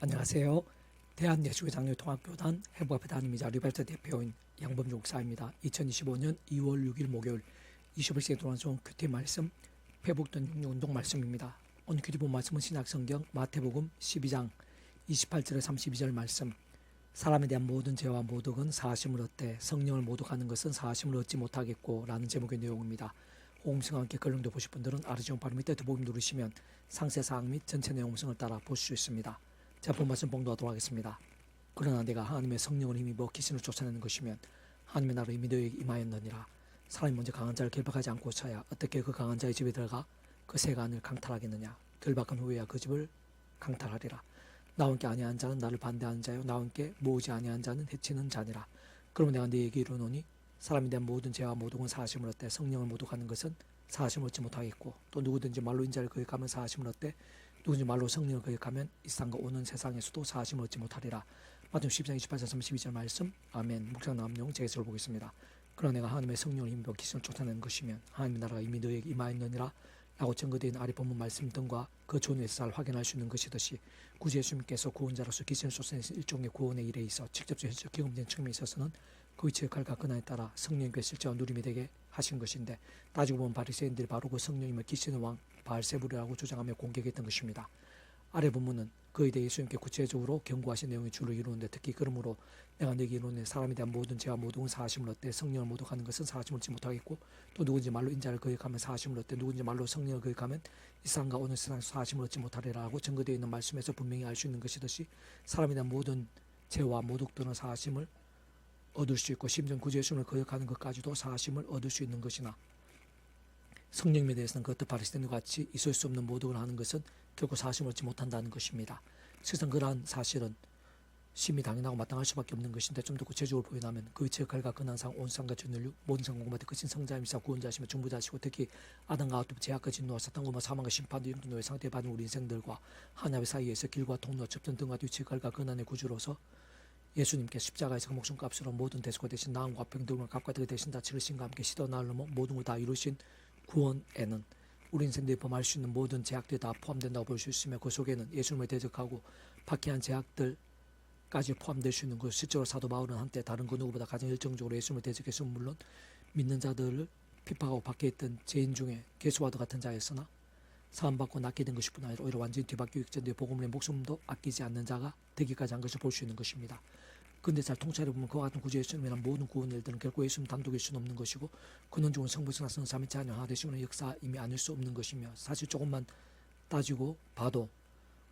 안녕하세요. 대한예수교장로통합교단 해부앞에 담임이자 리발트 대표인 양범주 목사입니다. 2025년 2월 6일 목요일 21세기 돌아온 큐티 말씀 회복된 육류운동 말씀입니다. 오늘 큐티 본 말씀은 신약성경 마태복음 12장 28절에 32절 말씀. 사람에 대한 모든 죄와 모독은 사하심을 얻되 성령을 모독하는 것은 사하심을 얻지 못하겠고 라는 제목의 내용입니다. 호응성과 함께 걸령도 보실 분들은 아르지온 바로 밑에 더보기 누르시면 상세사항 및 전체 내용성을 따라 보실 수 있습니다. 자, 본 말씀 봉독하도록 하겠습니다. 그러나 내가 하나님의 성령을 힘입어 귀신을 쫓아내는 것이면 하나님의 나라로 이미 너에게 임하였느니라. 사람이 먼저 강한 자를 결박하지 않고서야 어떻게 그 강한 자의 집에 들어가 그 세간을 강탈하겠느냐. 결박한 후에야 그 집을 강탈하리라. 나와 함께 아니한 자는 나를 반대하는 자요 나와 함께 모으지 아니한 자는 해치는 자니라. 그러면 내가 너에게 이르노니 사람에 대한 모든 죄와 모독은 사하심을 얻되 성령을 모독하는 것은 사하심을 얻지 못하겠고 또 누구든지 말로 인자를 거역하면 사하심을 얻되 누구든지 말로 성령을 거역하면 이 세상과 오는 세상에서도 사하심을 얻지 못하리라. 마태복음 10장 28절 32절 말씀. 아멘. 묵상 남용 제기서를 보겠습니다. 그러나 내가 하나님의 성령을 힘입어 귀신을 쫓아내는 것이면 하나님의 나라가 이미 너에게 임하였느니라 라고 증거되어 있는 아래 본문 말씀 등과 그 전후에서 잘 확인할 수 있는 것이듯이 구주 예수님께서 구원자로서 귀신을 쫓아내신 일종의 구원의 일에 있어 직접적 현실적 경험된 측면에 있어서는 그 위치의 칼과 근한에 따라 성령님께 실제와 누림이 되게 하신 것인데, 따지고 보면 바리새인들이 바로 그 성령님을 귀신의 왕 바알세불이라고 주장하며 공격했던 것입니다. 아래 본문은 그에 대해 예수님께 구체적으로 경고하신 내용이 주로 이루는데, 특히 그러므로 내가 너에게 이르노니 사람에 대한 모든 죄와 모독은 사하심을 얻되 성령을 모독하는 것은 사하심을 얻지 못하겠고 또 누구든지 말로 인자를 거역하면 사하심을 얻되 누구든지 말로 성령을 거역하면 이 세상과 오는 세상에서 사하심을 얻지 못하리라고 증거되어 있는 말씀에서 분명히 알 수 있는 것이듯이 사람에 대한 모든 죄와 모독들은 사하심을 얻을 수 있고 심지어 구주 예수님을 거역하는 것까지도 사하심을 얻을 수 있는 것이나, 성령님에 대해서는 그것도 바리새인과 같이 있을 수 없는 모독을 하는 것은 결코 사하심을 얻지 못한다는 것입니다. 실상 그러한 사실은 심히 당연하고 마땅할 수밖에 없는 것인데, 좀 더 구체적으로 보여나면 그 위치의 칼과 근한상 온 세상과 전 인류 모든 성공마다 크신 성자이시사 구원자시며 중보자시고 특히 아담과 하와 제약과 진노와 사탄과 사망과 심판도 영존의 상태에 받은 우리 인생들과 하나님 사이에서 길과 통로와 접전 등과 위치의 칼과 근한의 구주로서 예수님께 십자가에서 그 목숨값으로 모든 대속가 되신 나음과 병들과 값과 득이 되신 다 치르신과 함께 시도 나를 넘어 모든 걸 다 이루신 구원에는 우리 인생들이 범할 수 있는 모든 제약들이 다 포함된다고 볼 수 있으며, 그 속에는 예수님을 대적하고 박해한 제약들까지 포함될 수 있는 것. 실제로 사도 바울은 한때 다른 그 누구보다 가장 열정적으로 예수님을 대적했으면 물론 믿는 자들을 핍박하고 박해했던 죄인 중에 개수와도 같은 자였으나 사함받고 낫게 된 것일 뿐 아니라 오히려 완전히 뒤바뀌기 전에 복음의 목숨도 아끼지 않는 자가 되기까지 한 것을 볼 수 있는 것입니다. 그런데 잘 통찰해보면 그와 같은 구주 예수님이란 모든 구원 일들은 결코 예수님 단독일 수는 없는 것이고 근원적인 성부성나 성삼위체 하나 하나 되시는 역사임이 아닐 수 없는 것이며, 사실 조금만 따지고 봐도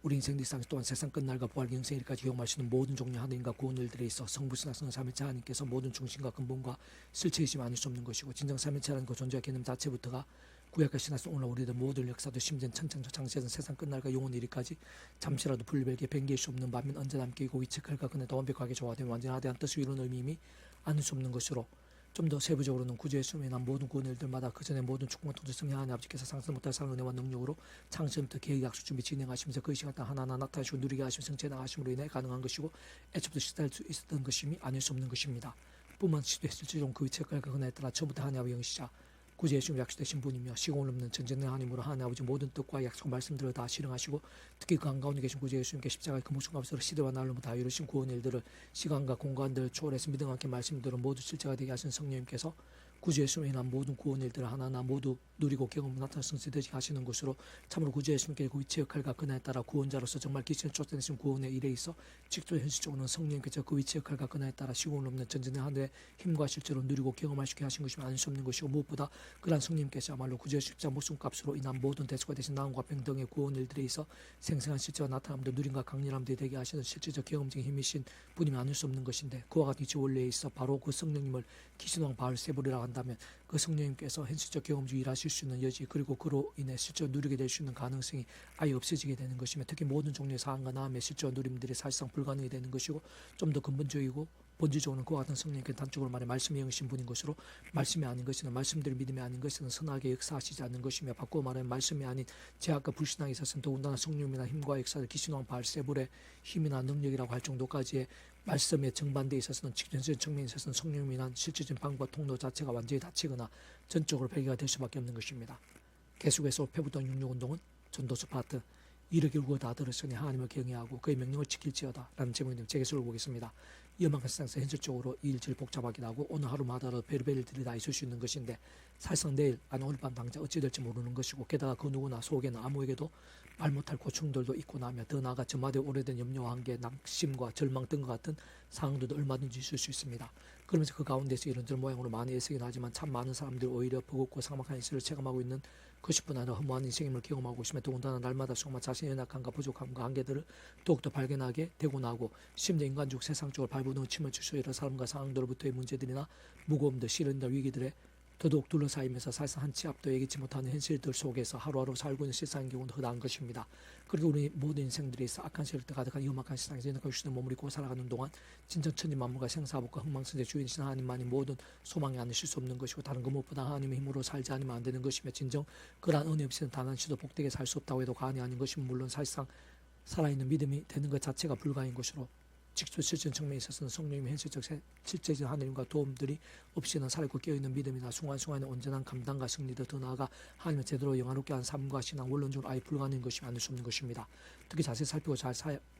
우리 인생 일상 또한 세상 끝날과 부활 영생일까지 경험할 수 있는 모든 종류 하나님과 구원 일들에 있어 성부성나 성삼위체 하나님께서 모든 중심과 근본과 실체이시면 아닐 수 없는 것이고, 진정 삼위체라는 그 존재와 개념 자체부터가 구약과 신화에서 오늘 우리들 모든 역사도 심지어 천창조 창세전 세상 끝날과 영원 이르기까지 잠시라도 분리별게 변개할 수 없는 반면 언제나 함께 있고 위측할까 그네도 완벽하게 조화되면 완전히 대한 뜻을 이루는 의미임이 아닐 수 없는 것으로, 좀 더 세부적으로는 구주 예수님의 난 모든 구원 일들마다 그 전에 모든 축복과 통치 성령 하나님 아버지께서 상상 못할 사랑 은혜와 능력으로 창세부터 계획 약속 준비 진행하시면서 그 시간 하나하나 나타나시고 누리게 하시며 성취해 나가심으로 인해 가능한 것이고 애초부터 시작할 수 있었던 것임이 아닐 수 없는 것입니다. 뿐만 실질적으로 그 위측할까 그네에 따라 처음부터 하나님의 영시자 구주 예수님 약속되신 분이며 시공을 넘는 전전의 하나님으로 하나님 아버지 모든 뜻과 약속 말씀들을 다 실행하시고 특히 그 한가운데 계신 구주 예수님께 십자가의 그 목숨 값으로 시대와 날로 다 이루신 구원 일들을 시간과 공간들을 초월해서 믿음과 함께 말씀들을 모두 실제가 되게 하신 성령님께서 구주 예수님에 인한 모든 구원 일들을 하나하나 모두 누리고 경험 나타나 성취되게 하시는 것으로, 참으로 구주 예수님께 그 위치의 칼과 근한에 따라 구원자로서 정말 귀신을 쫓아내신 구원의 일에 있어 직접 현실적으로는 성령님께서 그 위치의 칼과 근한에 따라 시공을 넘는 전전의 하늘의 힘과 실제로 누리고 경험할 수 있게 하신 것이면 아닐 수 없는 것이고, 무엇보다 그러한 성령님께서야말로 구주 예수 십자가 목숨값으로 인한 모든 대속가 되신 나음과 병 등의 구원 일들에 있어 생생한 실제와 나타남들 누림과 강렬함들이 되게 하시는 실제적 경험적인 힘이신 분이면 아닐 수 없는 것인데, 그와 같은 이치 원리에 있어 바로 그 성령님을 귀신왕 바알세불이라고 한다면 그 성령님께서 현실적 경험적 일하실 수 있는 여지, 그리고 그로 인해 실제로 누리게 될 수 있는 가능성이 아예 없어지게 되는 것이며, 특히 모든 종류의 사안과 나음의 실제로 누림들이 사실상 불가능이 되는 것이고, 좀 더 근본적이고 본질적으로는 그와 같은 성령님께 단적으로 말해 말씀이 영이신 분인 것으로, 말씀이 아닌 것이는 말씀들을 믿음이 아닌 것은 선하게 역사하시지 않는 것이며, 바꾸어 말하면 말씀이 아닌 제약과 불신앙에 있어서는 더군다나 성령이나 힘과 역사를 귀신왕 바알세불의 힘이나 능력이라고 할 정도까지의 말씀의 정반대에 있어서는 직전적인 측면에 있어서는 성령님이 난 실질적인 방과 통로 자체가 완전히 닫히거나 전적으로 폐기가 될 수밖에 없는 것입니다. 계속해서 페부동 육류운동은 전도서 파트 이를 결국 다 들었으니 하나님을 경외하고 그의 명령을 지킬지어다 라는 제목의 재개설을 보겠습니다. 위험한 세상에서 현실적으로 이 일들이 복잡하기도 하고 오늘 하루마다도 별별 일들이 다 있을 수 있는 것인데 사실상 내일 아니 오늘 밤 당장 어찌 될지 모르는 것이고 게다가 그 누구나 속에는 아무에게도 말 못할 고충들도 있고 나며 더 나아가 저마다 오래된 염려와 한계, 낙심과 절망 등과 같은 상황들도 얼마든지 있을 수 있습니다. 그러면서 그 가운데서 이런저런 모양으로 많이 애쓰긴 하지만 참 많은 사람들이 오히려 버겁고 삭막한 인생을 체감하고 있는 그것뿐 아니라 허무한 인생임을 경험하고 있으며 더군다나 날마다 수고만 자신의 연약함과 부족함과 한계들을 더욱더 발견하게 되고 나고 심지어 인간적 세상적으로 발버둥을 치며 칠 수 있는 사람과 상황들로부터의 문제들이나 무거움들, 시련들, 위기들에 더더욱 둘러싸이면서 사실상 한 치 앞도 예기치 못하는 현실들 속에서 하루하루 살고 있는 세상의 경우는 허다한 것입니다. 그리고 우리 모든 인생들이 있어 악한 세력들 가득한 험악한 세상에서 연약한 육신을 머무르고 살아가는 동안 진정 천지만물과 생사복과 흥망성쇠 주인이신 하나님만이 모든 소망이 아니실 수 없는 것이고 다른 것 무엇보다 하나님의 힘으로 살지 않으면 안 되는 것이며 진정 그러한 은혜 없이는 단 한 시도 복되게 살 수 없다고 해도 과언이 아닌 것이면 물론 사실상 살아있는 믿음이 되는 것 자체가 불가인 것으로 직접 실천 측면에 있어서는 성령님의 현실적 실제적인 하나님과 도움들이 없이는 살아있고 깨어있는 믿음이나 순간순간의 온전한 감당과 승리도 더 나아가 하나님을 제대로 영화롭게 한 삶과 신앙 원론적으로 아예 불가능한 것이 아닐 수 없는 것입니다. 특히 자세히 살피고 잘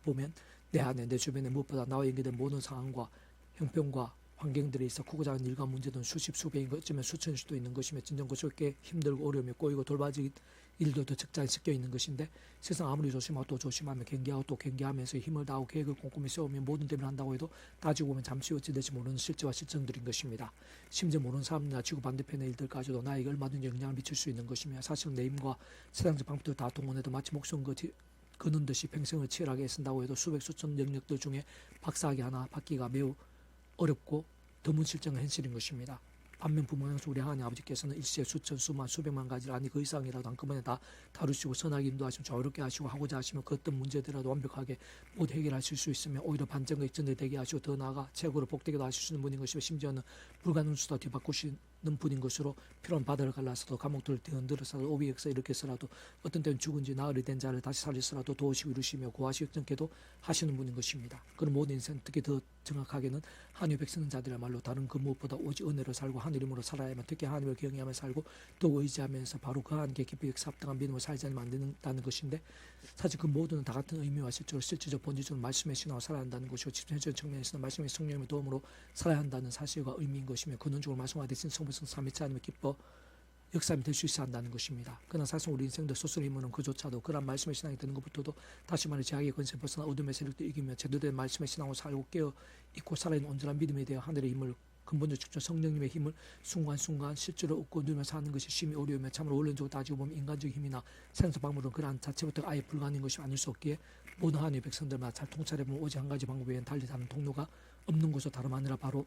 보면 내 안에 내 주변에 무엇보다 나와 연계된 모든 상황과 형편과 환경들에 있어 크고 작은 일과 문제는 수십 수배인 것 어쩌면 수천일 수도 있는 것이며 진정 그렇게 힘들고 어려움이 꼬이고 돌봐질 일들도 적잖이 섞여 있는 것인데 세상 아무리 조심하고 또 조심하며 경계하고 또 경계하면서 힘을 다하고 계획을 꼼꼼히 세우며 모든 대비를 한다고 해도 따지고 보면 잠시 어찌 될지 모르는 실제와 실정들인 것입니다. 심지어 모르는 사람이나 지구 반대편의 일들까지도 나에게 얼마든지 영향을 미칠 수 있는 것이며 사실은 내 힘과 세상적 방법들을 다 동원해도 마치 목숨 거는 듯이 평생을 치열하게 애쓴다고 해도 수백 수천 영역들 중에 박사학위 하나 받기가 매우 어렵고 드문 실정은 현실인 것입니다. 반면 부모님께서 우리 하나님 아버지께서는 일시에 수천 수만 수백만 가지를 아니 그 이상이라도 한꺼번에 다 다루시고 선하게 인도하시고 자유롭게 하시고 하고자 하시면 그 어떤 문제들이라도 완벽하게 모두 해결하실 수 있으며 오히려 반전과 역전을 되게 하시고 더 나아가 최고로 복되게도 하실 수 있는 분인 것이며 심지어는 불가능한 수도 뒤바꾸시는 분인 것으로 필요한 바다를 갈라서도 감옥들을 뒤흔들어서도 오비역서 이렇게 해서라도 어떤 때는 죽은지 나흘이 된 자를 다시 살리서라도 도우시고 이루시며 구하시고 정케도 하시는 분인 것입니다. 그런 모든 인생 특히 더 정확하게는 하나님의 백성인 자들이야말로 다른 그 무엇보다 오직 은혜로 살고 하늘 이름으로 살아야만 특히 하나님을 경외하며 살고 또 의지하면서 바로 그 하나님께 깊이 역사합당한 믿음을 살지 않으면 안 된다는 것인데 사실 그 모두는 다 같은 의미와 실질적 본질적으로 말씀의 신앙으로 살아야 한다는 것이고 집중적 측면에서는 말씀의 성령님의 도움으로 살아야 한다는 사실과 의미인 것이며 근원적으로 말씀하신 성부성 삼위체 하나님의 기뻐 역사함이 될 수 있어야 한다는 것입니다. 그러나 사실 우리 인생도 스스로 힘으로는 그조차도 그런 말씀의 신앙이 되는 것부터도 다시 말해 제약의 권세 벗어나 어둠의 세력도 이기며 제대로 된 말씀의 신앙으로 살고 깨어 있고 살아있는 온전한 믿음에 대해 하늘의 힘을 근본적 직접 성령님의 힘을 순간순간 실제로 얻고 누리면서 하는 것이 심히 어려우며 참으로 원론적으로 따지고 보면 인간적 힘이나 생사 방법은 그러한 자체부터 아예 불가능한 것이 아닐 수 없기에 모든 하나님의 백성들마다 잘 통찰해보면 오직 한 가지 방법 외에는 달리 다른 통로가 없는 것도 다름 아니라 바로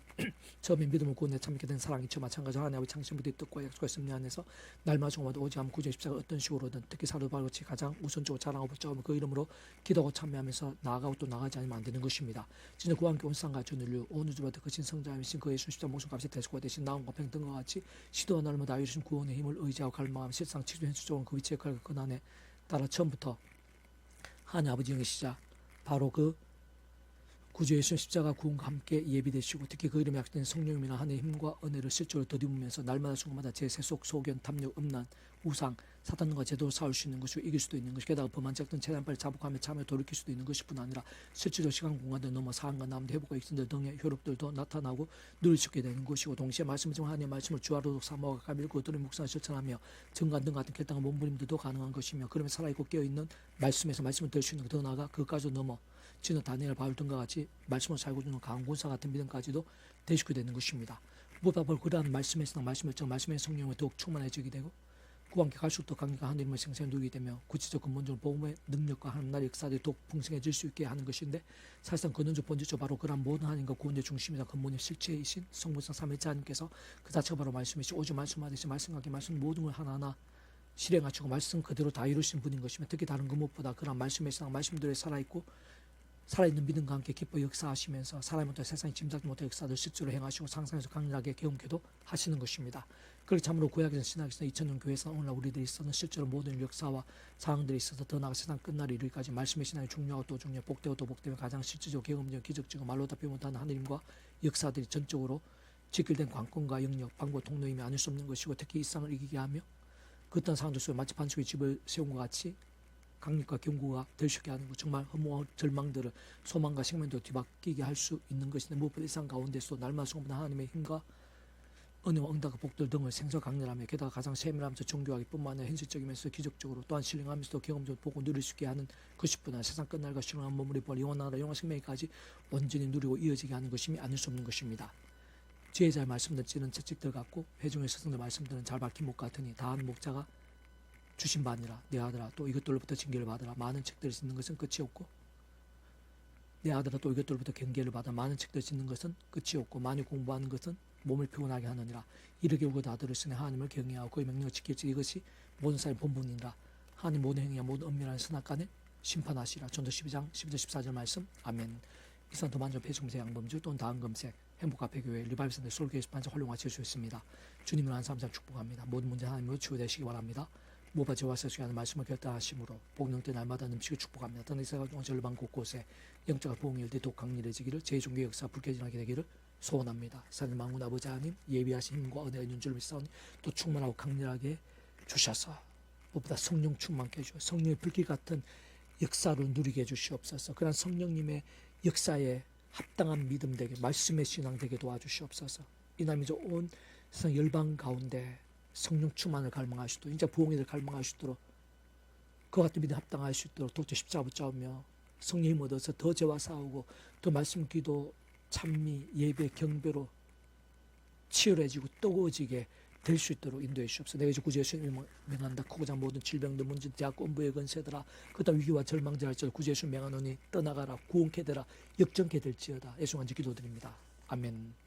처음에 믿음을 구원에 참게 된 사랑이 저 마찬가지로 하나님 아버지 창신부터 뜻과 약속과 승리 안에서 날마다 오직 한 구주의 십자가 어떤 식으로든 특히 사도바울같이 가장 우선적으로 자랑하고 붙잡으며 그 이름으로 기도하고 참여하면서 나아가고 또 나가지 않으면 안 되는 것입니다. 진짜 그와 함께 온 세상과 전 인류 온 우주보다 크신 성자이신 그 예수 십자가 목숨값이 대속과 대신 나음과 평등과 같이 시도와 날마다 이루신 구원의 힘을 의지하고 갈망하며 실상 치주 현실적으로 그 위치에 그 고난에 따라 처음부터 하나님 아버지 영이시자 바로 그 구주 예수 십자가 구원과 함께 예비되시고 특히 그 이름에 약속된 성령님이나 하나님의 힘과 은혜를 실제로 더듬으면서 날마다 순간마다 제 세속, 소견, 탐욕, 음란, 우상, 사탄과 제도로 싸울 수 있는 것이고 이길 수도 있는 것이 게다가 범한 작든 최대한 빨리 자복하며 참여 돌이킬 수도 있는 것이 뿐 아니라 실제로 시간 공간을 넘어 사한과 남도 회복과 익신들 등의 효력들도 나타나고 누릴 수 있게 되는 것이고 동시에 말씀을 중 하나님의 말씀을 주하로 사모하고 가밀 그들의 묵상을 실천하며 증간 등 같은 결단과 몸부림들도 가능한 것이며 그러면 살아있고 깨어있는 말씀에서 말씀을 들 수 있는 더 나아가 그것까지도 넘어 진호 다니엘 바울 등과 같이 말씀을 살고 주는 강한 군사 같은 믿음까지도 되시게 되는 것입니다. 무엇보다 바로 그러한 말씀에서 말씀의 성령을 더욱 충만해지게 되고 그와 함께 갈수록 더 강력한 하나님의 생생을 누리게 되며 구체적 근본적으로 복음의 능력과 하나님 나라의 역사들이 더욱 풍성해질 수 있게 하는 것인데 사실상 근원적 본질적 바로 그러한 모든 하나님과 구원의 중심이자 근본의 실체이신 성부성 삼위체 하나님께서 그 자체가 바로 말씀이시 오직 말씀하듯이 말씀하게 말씀 모든 걸 하나하나 실행하시고 말씀 그대로 다 이루신 분인 것이며 특히 다른 그 무엇보다 그러한 말씀의 신앙 말씀들에 살아있고 살아있는 믿음과 함께 기뻐 역사하시면서 사람부터 세상이 짐작지 못할 역사를 실제로 행하시고 상상해서 강렬하게 경험케도 하시는 것입니다. 그렇게 참으로 구약에서 신학에서 2000년 교회에서는 오늘날 우리들이 있어서 실제로 모든 역사와 상황들이 있어서 더 나아가 세상 끝날에 이르기까지 말씀의 신앙이 중요하고 또 중요하고 복되고 또 복되면 가장 실질적 경험적 기적적이고 말로 답변 못하는 하느님과 역사들이 전적으로 직결된 관건과 영역, 방법, 통로임이 아닐 수 없는 것이고 특히 이 세상을 이기게 하며 그 어떤 상황들 속에 마치 반석의 집을 세운 것 같이 강력과 견고가 될 수 있게 하는 것, 정말 허무와 절망들을 소망과 생명도 뒤바뀌게 할 수 있는 것인데, 무엇보다 이 세상 가운데서 날마다 수고하는 하나님의 힘과 은혜와 응답과 복들 등을 생서 강렬하며, 게다가 가장 세밀하면서 정교하기 뿐만 아니라 현실적이면서 기적적으로, 또한 신령하면서도 경험적으로 보고 누릴 수 있게 하는 것이뿐 아니라 세상 끝날과 신령한 몸으로 부활 영원하다 영원 생명까지 온전히 누리고 이어지게 하는 것임이 아닐 수 없는 것입니다. 지혜자의 말씀들 찌는 채찍들 같고 회중의 스승들 말씀들은 잘 박힌 목 같으니 다한 목자가 주신 바 아니라 내 아들아 또 이것들로부터 징계를 받으라. 많은 책들을 짓는 것은 끝이 없고, 내 아들아 또 이것들로부터 경계를 받아. 많은 책들을 짓는 것은 끝이 없고 많이 공부하는 것은 몸을 피곤하게 하느니라. 이르게 오고 다 들으시니 하나님을 경외하고 그의 명령을 지킬지 이것이 모든 사람의 본분이니라. 하나님 모든 행위와 모든 엄밀한 선악간에 심판하시라. 전도 12장 12절 14절 말씀. 아멘. 이상 도만조 폐중세 양범주 또는 다은검색 행복카페교회 리바이브센터 솔교회에서 반짝 활용하 제수였습니다. 주님을 한 사람 축복합니다. 모든 문제 하나님으로 치유되시기 바랍니다. 모바 제와 세수에 하는 말씀을 결단하심으로 복능때 날마다 넘치게 축복합니다. 떠는 이세가 절반 곳곳에 영적과 보응의 일들이 더욱 강렬해지기를, 제 종교의 역사 불쾌진하게 되기를 소원합니다. 사는 만군 아버지 하나님, 예비하신 힘과 은혜가 있는 줄 믿사오니 또 충만하고 강렬하게 주셔서 무엇보다 성령 충만케 해주셔서 성령의 불길 같은 역사를 누리게 해주시옵소서. 그런 성령님의 역사에 합당한 믿음 되게, 말씀의 신앙 되게 도와주시옵소서. 이날이죠 온 세상 열방 가운데 성령 충만을 갈망하시도록, 진짜 부흥을 갈망하시도록, 그 같은 믿음 합당할 수 있도록 독재 십자가 붙잡으며 성령 힘 얻어서 더 죄와 싸우고 더 말씀, 기도, 찬미, 예배, 경배로 치열해지고 뜨거워지게 될 수 있도록 인도해 주시옵소서. 내가 이제 구주 예수님을 명한다. 크고 작은 모든 질병들, 문제, 대학 공부의 건세들아, 그다음 위기와 절망절할 구주 예수님 명하노니 떠나가라. 구원케 되라. 역정케 될지어다. 예수님 간절히 기도드립니다. 아멘.